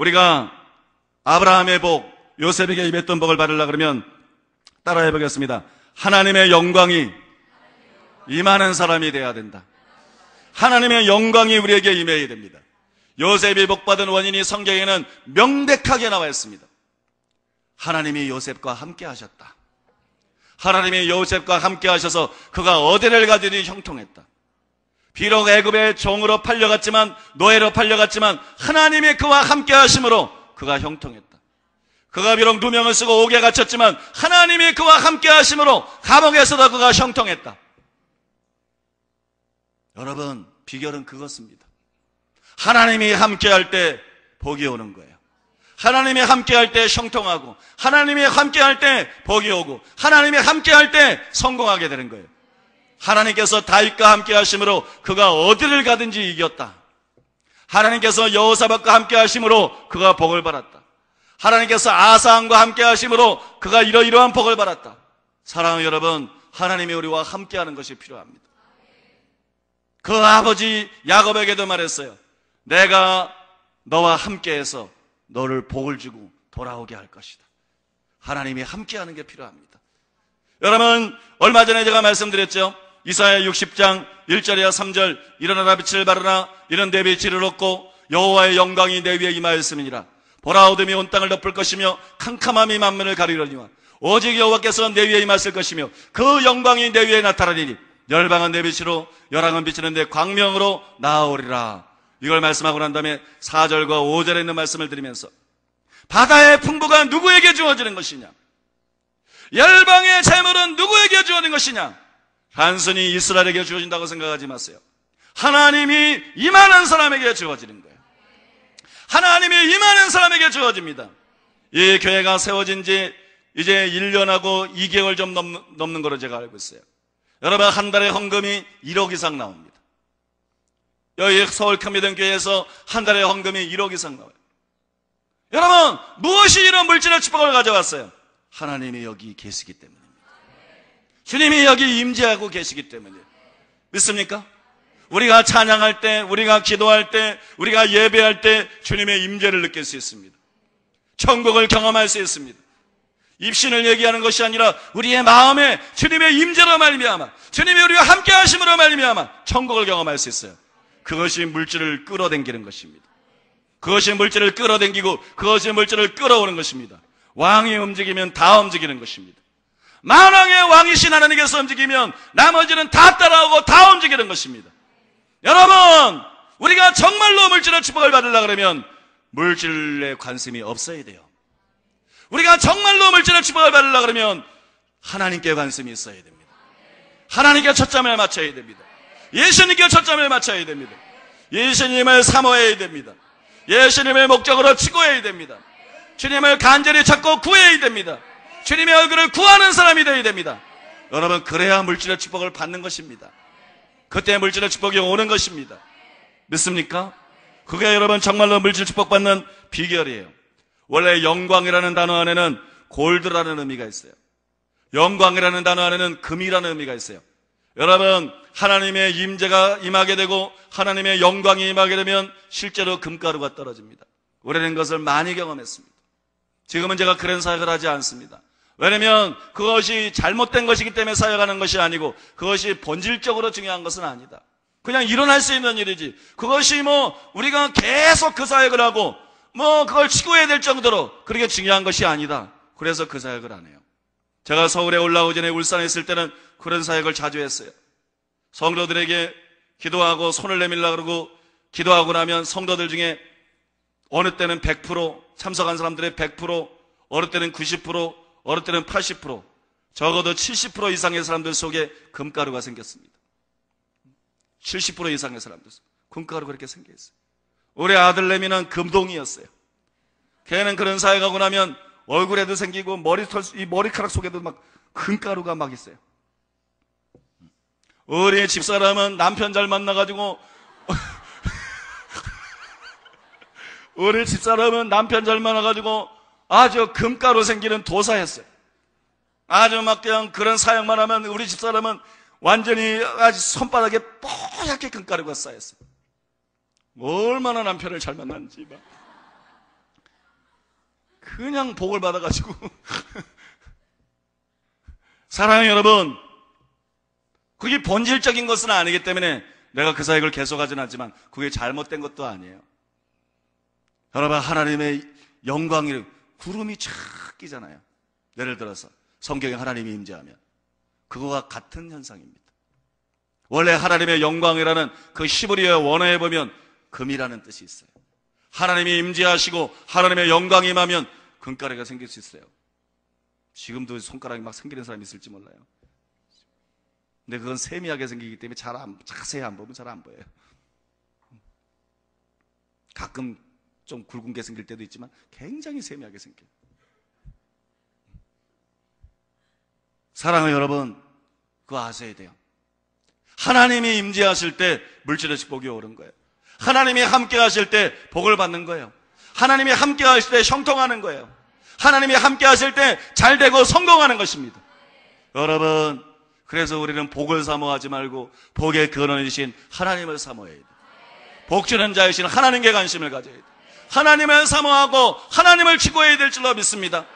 우리가 아브라함의 복, 요셉에게 임했던 복을 받으려고 그러면 따라해 보겠습니다. 하나님의 영광이 임하는 사람이 되어야 된다. 하나님의 영광이 우리에게 임해야 됩니다. 요셉이 복받은 원인이 성경에는 명백하게 나와 있습니다. 하나님이 요셉과 함께 하셨다. 하나님이 요셉과 함께 하셔서 그가 어디를 가든지 형통했다. 비록 애굽의 종으로 팔려갔지만, 노예로 팔려갔지만 하나님이 그와 함께 하심으로 그가 형통했다. 그가 비록 누명을 쓰고 옥에 갇혔지만 하나님이 그와 함께 하심으로 감옥에서도 그가 형통했다. 여러분, 비결은 그것입니다. 하나님이 함께할 때 복이 오는 거예요. 하나님이 함께할 때 형통하고, 하나님이 함께할 때 복이 오고, 하나님이 함께할 때 성공하게 되는 거예요. 하나님께서 다윗과 함께 하심으로 그가 어디를 가든지 이겼다. 하나님께서 여호사밧과 함께 하심으로 그가 복을 받았다. 하나님께서 아사왕과 함께 하심으로 그가 이러이러한 복을 받았다. 사랑하는 여러분, 하나님이 우리와 함께 하는 것이 필요합니다. 그 아버지 야곱에게도 말했어요. 내가 너와 함께해서 너를 복을 주고 돌아오게 할 것이다. 하나님이 함께하는 게 필요합니다. 여러분, 얼마 전에 제가 말씀드렸죠. 이사야 60장 1절이야 3절, 일어나라 빛을 발하라. 이런 내 빛을 얻고 여호와의 영광이 내 위에 임하였음이니라. 보라, 어둠이 온 땅을 덮을 것이며 캄캄함이 만민을 가리려니와 오직 여호와께서 내 위에 임하실 것이며 그 영광이 내 위에 나타나리니 열방은 내 빛으로 열왕은 비치는 내 광명으로 나아오리라. 이걸 말씀하고 난 다음에 4절과 5절에 있는 말씀을 드리면서 바다의 풍부가 누구에게 주어지는 것이냐? 열방의 재물은 누구에게 주어진 것이냐? 단순히 이스라엘에게 주어진다고 생각하지 마세요. 하나님이 임하는 사람에게 주어지는 거예요. 하나님이 임하는 사람에게 주어집니다. 이 교회가 세워진 지 이제 1년하고 2개월 좀 넘는 거로 제가 알고 있어요. 여러분, 한 달에 헌금이 1억 이상 나옵니다. 여기 서울 큰미동교회에서 한 달에 헌금이 1억 이상 나와요. 여러분, 무엇이 이런 물질의 축복을 가져왔어요? 하나님이 여기 계시기 때문입니다. 주님이 여기 임재하고 계시기 때문이에요. 믿습니까? 우리가 찬양할 때, 우리가 기도할 때, 우리가 예배할 때 주님의 임재를 느낄 수 있습니다. 천국을 경험할 수 있습니다. 입신을 얘기하는 것이 아니라 우리의 마음에 주님의 임재로 말미암아, 주님이 우리와 함께 하심으로 말미암아 천국을 경험할 수 있어요. 그것이 물질을 끌어당기는 것입니다. 그것이 물질을 끌어당기고 그것이 물질을 끌어오는 것입니다. 왕이 움직이면 다 움직이는 것입니다. 만왕의 왕이신 하나님께서 움직이면 나머지는 다 따라오고 다 움직이는 것입니다. 여러분, 우리가 정말로 물질의 축복을 받으려고 그러면 물질에 관심이 없어야 돼요. 우리가 정말로 물질의 축복을 받으려고 그러면 하나님께 관심이 있어야 됩니다. 하나님께 초점을 맞춰야 됩니다. 예수님께 초점을 맞춰야 됩니다. 예수님을 사모해야 됩니다. 예수님을 목적으로 추구해야 됩니다. 주님을 간절히 찾고 구해야 됩니다. 주님의 얼굴을 구하는 사람이 되어야 됩니다. 여러분, 그래야 물질의 축복을 받는 것입니다. 그때 물질의 축복이 오는 것입니다. 믿습니까? 그게 여러분 정말로 물질 축복받는 비결이에요. 원래 영광이라는 단어 안에는 골드라는 의미가 있어요. 영광이라는 단어 안에는 금이라는 의미가 있어요. 여러분, 하나님의 임재가 임하게 되고 하나님의 영광이 임하게 되면 실제로 금가루가 떨어집니다. 오래된 것을 많이 경험했습니다. 지금은 제가 그런 사역을 하지 않습니다. 왜냐하면 그것이 잘못된 것이기 때문에 사역하는 것이 아니고 그것이 본질적으로 중요한 것은 아니다. 그냥 일어날 수 있는 일이지, 그것이 우리가 계속 그 사역을 하고 그걸 추구해야 될 정도로 그렇게 중요한 것이 아니다. 그래서 그 사역을 안 해요. 제가 서울에 올라오기 전에 울산에 있을 때는 그런 사역을 자주 했어요. 성도들에게 기도하고 손을 내밀라 그러고 기도하고 나면 성도들 중에 어느 때는 100%, 참석한 사람들의 100%, 어느 때는 90%, 어느 때는 80%, 적어도 70% 이상의 사람들 속에 금가루가 생겼습니다. 70% 이상의 사람들 속에 금가루가 그렇게 생겨있어요. 우리 아들내미는 금동이었어요. 걔는 그런 사역하고 나면 얼굴에도 생기고 이 머리카락 속에도 막 금가루가 막 있어요. 우리 집사람은 남편 잘 만나가지고 우리 집사람은 남편 잘 만나가지고 아주 금가루 생기는 도사였어요. 아주 막 그냥 그런 사역만 하면 우리 집사람은 완전히 아주 손바닥에 뽀얗게 금가루가 쌓였어요. 얼마나 남편을 잘 만났는지 막. 그냥 복을 받아가지고. 사랑하는 여러분, 그게 본질적인 것은 아니기 때문에 내가 그 사역을 계속하지는 않지만 그게 잘못된 것도 아니에요. 여러분, 하나님의 영광이 구름이 쫙 끼잖아요. 예를 들어서 성경에 하나님이 임재하면 그거와 같은 현상입니다. 원래 하나님의 영광이라는 그 히브리어 원어에 보면 금이라는 뜻이 있어요. 하나님이 임재하시고 하나님의 영광이 임하면 금가래가 생길 수 있어요. 지금도 손가락이 막 생기는 사람이 있을지 몰라요. 근데 그건 세미하게 생기기 때문에 자세히 안 보면 잘 안 보여요. 가끔 좀 굵은 게 생길 때도 있지만 굉장히 세미하게 생겨요. 사랑하는 여러분, 그거 아셔야 돼요. 하나님이 임재하실 때 물질의 축복이 오는 거예요. 하나님이 함께 하실 때 복을 받는 거예요. 하나님이 함께 하실 때 형통하는 거예요. 하나님이 함께 하실 때 잘되고 성공하는 것입니다. 여러분, 그래서 우리는 복을 사모하지 말고 복의 근원이신 하나님을 사모해야 돼요. 복 주는 자이신 하나님께 관심을 가져야 돼요. 하나님을 사모하고 하나님을 추구해야 될 줄로 믿습니다.